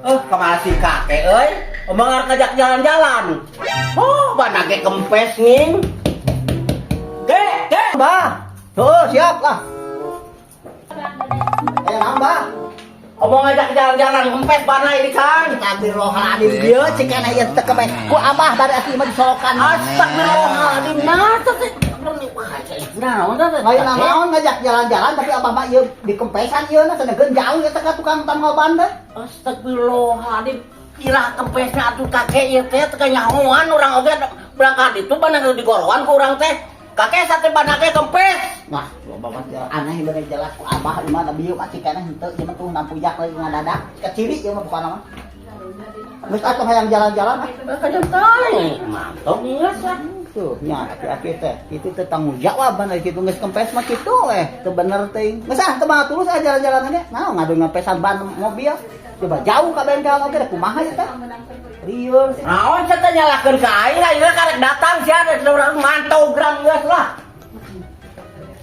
kemana si kakek omong ngajak jalan-jalan. Oh, banake kempes ning. Kek, Mbah. Tuh, siap lah. Nambah. omong ngajak jalan-jalan kempes bana ini kan. Astagfirullahaladzim dia cikana ieu teu kemeh. Ku abah dari asli mah disokan. Astagfirullahaladzim, nah teh. Nah, Lain naon ngajak jalan-jalan tapi abah mah ieu di kempesan ieu na sanegeun jauh ya teh ka tukang tambal ban teh. Astagfirullahaladzim, kira kempesnya atuh kakek ieu teh teu nyahoan urang oge berangkat itu banang digorowan ku urang teh. Kakek sate banake kempes. Nah, loba mah jalan aneh bener jelas ku abah di mana bieu cikana henteu ieu mah tuh nampujak lagi ngadadak. Keciri ieu mah bukan mah. Geus atuh hayang jalan-jalan ah. Kajem teh. Mantap geus ah. Tuh nya aki-aki teh itu teh tanggung jawab bener kitu geus kempes mah kitu teu bener teuing. Geus teu mah tulus jalan-jalan ge. Nah ngadu ngempesan ban mobil. Coba jauh ka bengkel oge da kumaha ieu teh. Rieur. Naon cenah nyalakeun ka aing ieu karek datang sia urang mantau gram geus lah.